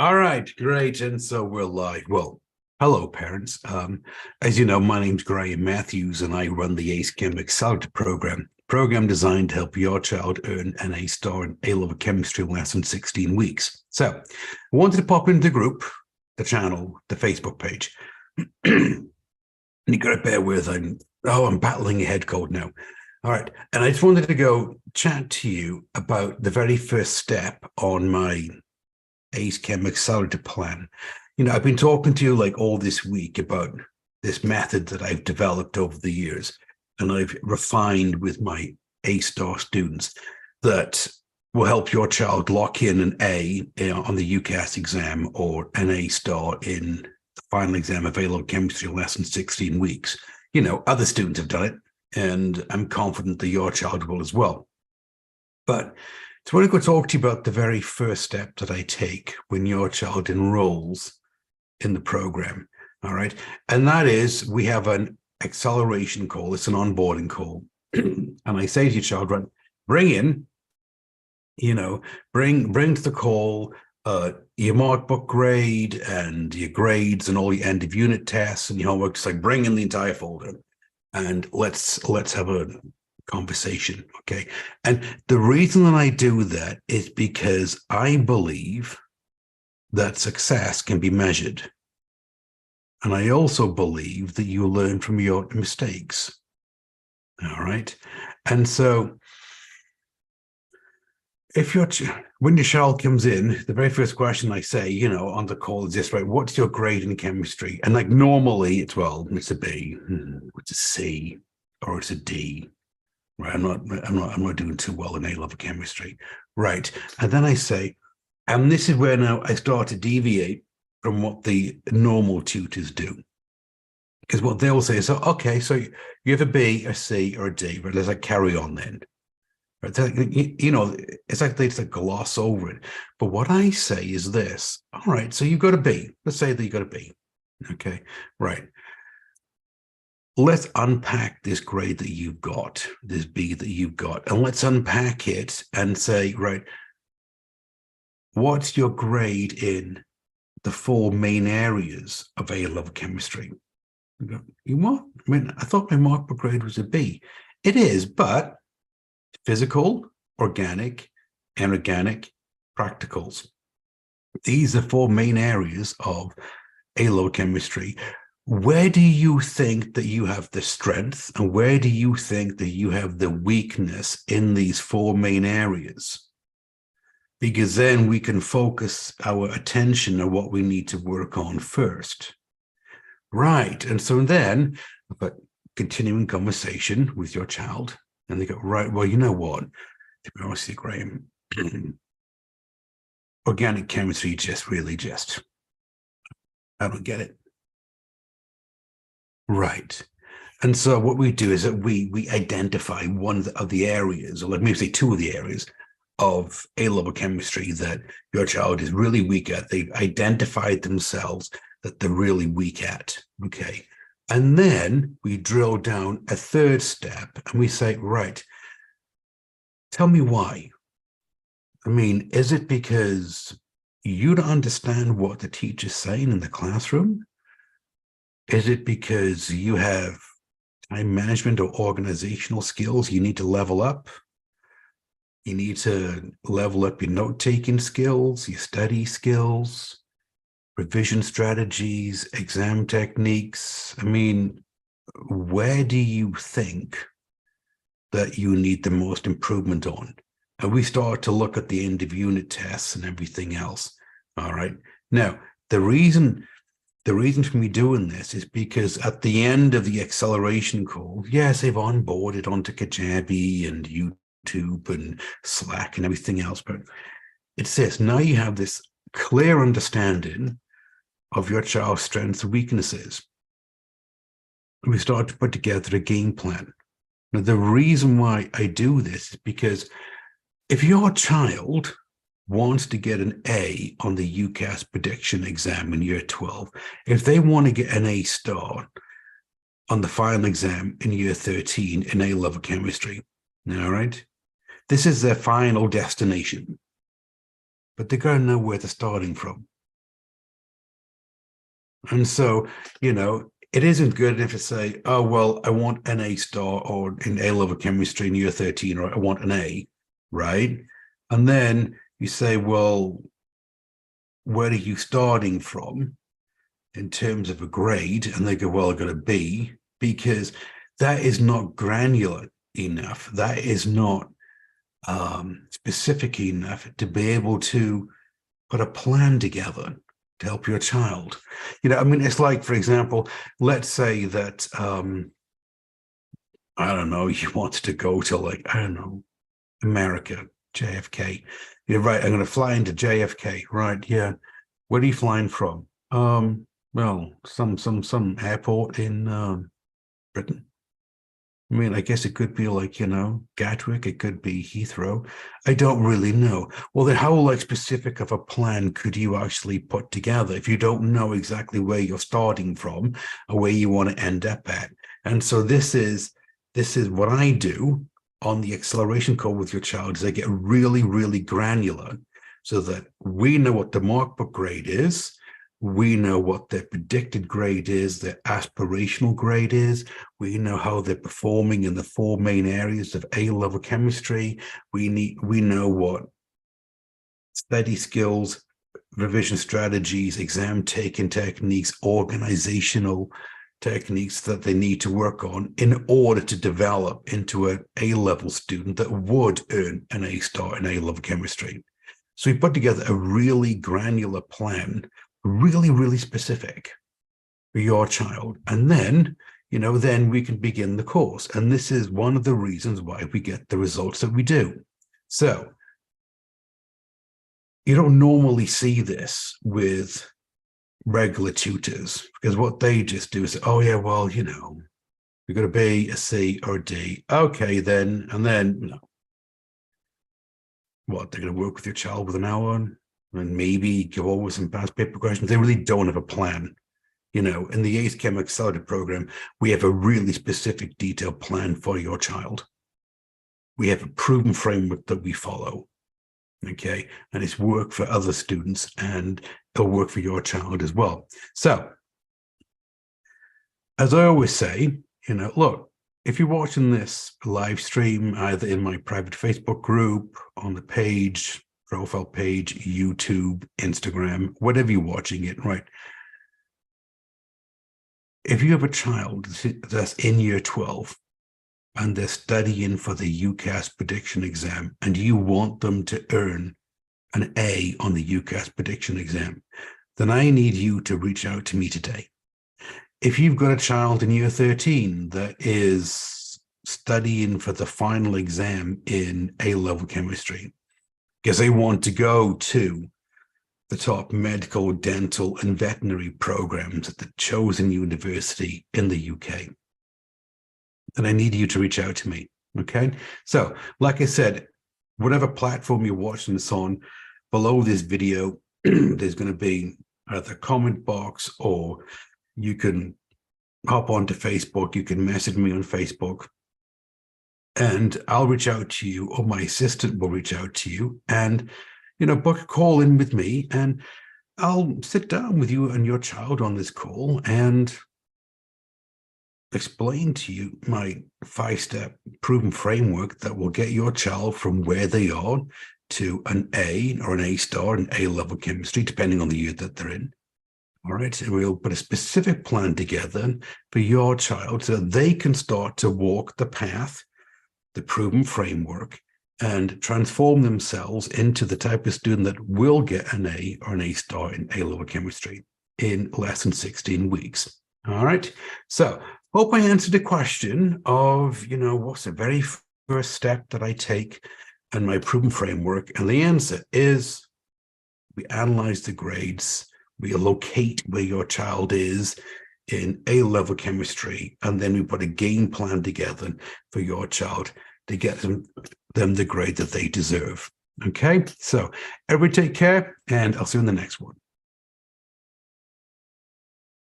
All right, great. And so we're live. Well, hello, parents. As you know, my name's Graham Matthews, and I run the ACE Chem Accelerator program designed to help your child earn an A star in A-level chemistry in less than 16 weeks. So I wanted to pop into the group, the channel, the Facebook page. And you got to bear with, I'm battling a head cold now. All right. And I just wanted to go chat to you about the very first step on my ACE Chem Accelerator plan. I've been talking to you like all this week about this method that I've developed over the years, and I've refined with my A-star students that will help your child lock in an A on the UCAS exam or an A star in the final exam of A-level chemistry in less than 16 weeks. Other students have done it, and I'm confident that your child will as well. But so I want to go talk to you about the very first step that I take when your child enrolls in the program. All right. And that is, we have an acceleration call. It's an onboarding call. And I say to your child, right, bring in, bring to the call your mark book grade and your grades and all your end of unit tests and your homework. Just like bring in the entire folder and let's have a conversation. Okay. And the reason that I do that is because I believe that success can be measured. And I also believe that you learn from your mistakes. All right. And so when your child comes in, the very first question I say, on the call is this, right? What's your grade in chemistry? And like normally it's, well, it's a B, it's a C, or it's a D. Right, I'm not doing too well in A-level chemistry, right? And then I say, and this is where now I start to deviate from what the normal tutors do, because what they'll say is, okay, so you have a B, a C, or a D, right? Let's like carry on then. Right? It's like they just gloss over it. But what I say is this: all right, so you've got a B. Let's say that you got a B. Okay, right. Let's unpack this grade that you've got, this B that you've got, and let's unpack it and say, right, what's your grade in the four main areas of A-level chemistry? You go, you what? I mean, I thought my mark per grade was a B. It is, but physical, organic, inorganic, practicals. These are four main areas of A-level chemistry. Where do you think that you have the strength, and where do you think that you have the weakness in these four main areas? Because then we can focus our attention on what we need to work on first. Right. And so then, but continuing conversation with your child, and they go, right, well, you know what? To be honest with you, Graham, organic chemistry I don't get it. Right. And so what we do is that we identify one of the areas, or like maybe say two of the areas of A-level chemistry that your child is really weak at. They've identified themselves that they're really weak at. Okay. And then we drill down a third step and we say, right, tell me why. I mean, is it because you don't understand what the teacher's saying in the classroom? Is it because you have time management or organizational skills you need to level up? You need to level up your note-taking skills, your study skills, revision strategies, exam techniques. I mean, where do you think that you need the most improvement on? And we start to look at the end of unit tests and everything else. All right. Now, the reason for me doing this is because at the end of the acceleration call, yes, they've onboarded onto Kajabi and YouTube and Slack and everything else, but it's this. Now you have this clear understanding of your child's strengths and weaknesses. And we start to put together a game plan. Now, the reason why I do this is because if your child wants to get an A on the UCAS prediction exam in year 12, if they want to get an A star on the final exam in year 13 in A-level chemistry, all right, this is their final destination. But they're going to know where they're starting from. And so, it isn't good enough to say, oh, well, I want an A star or in A-level chemistry in year 13, or I want an A, right? And then you say, well, where are you starting from in terms of a grade? And they go, well, I got a B, because that is not granular enough. That is not specific enough to be able to put a plan together to help your child. It's like, for example, let's say that, I don't know, you want to go to, like, I don't know, America, JFK. You're right, I'm going to fly into JFK. Right, yeah. Where are you flying from? Well, some airport in Britain. I guess it could be like, Gatwick, it could be Heathrow. I don't really know. Well, then how specific of a plan could you actually put together if you don't know exactly where you're starting from or where you want to end up at? And so this is what I do on the acceleration call with your child, is I get really, really granular so that we know what the markbook grade is. We know what their predicted grade is, their aspirational grade is. We know how they're performing in the 4 main areas of A-level chemistry. We know what study skills, revision strategies, exam taking techniques, organizational techniques that they need to work on in order to develop into an A-level student that would earn an A star in A-level chemistry. So we put together a really granular plan, really, really specific for your child. And then, then we can begin the course. And this is one of the reasons why we get the results that we do. So you don't normally see this with regular tutors, because what they just do is say, oh yeah, well, you've got a B, a C, or a D. Okay, then, and then, what, they're going to work with your child with an hour and maybe go over some past paper questions. They really don't have a plan. In the ACE Chem Accelerated program, we have a really specific, detailed plan for your child. We have a proven framework that we follow. Okay, and it's worked for other students, and it'll work for your child as well. So, as I always say, look, if you're watching this live stream, either in my private Facebook group, on the page, profile page, YouTube, Instagram, whatever you're watching it, right? If you have a child that's in year 12 and they're studying for the UCAS prediction exam, and you want them to earn an A on the UCAS prediction exam, then I need you to reach out to me today. If you've got a child in year 13 that is studying for the final exam in A-level chemistry, because they want to go to the top medical, dental, and veterinary programs at the chosen university in the UK, then I need you to reach out to me, okay? So, like I said, whatever platform you're watching this on, below this video, there's going to be either a comment box, or you can hop onto Facebook, you can message me on Facebook, and I'll reach out to you, or my assistant will reach out to you, and book a call in with me, and I'll sit down with you and your child on this call and explain to you my 5-step proven framework that will get your child from where they are to an A or an A star in A-level chemistry, depending on the year that they're in. All right, and we'll put a specific plan together for your child so they can start to walk the path, the proven framework, and transform themselves into the type of student that will get an A or an A star in A-level chemistry in less than 16 weeks. All right, so hope I answered the question of, what's the very first step that I take in my proven framework? And the answer is, we analyze the grades, we locate where your child is in A-level chemistry, and then we put a game plan together for your child to get them the grade that they deserve. Okay, so everybody take care, and I'll see you in the next one.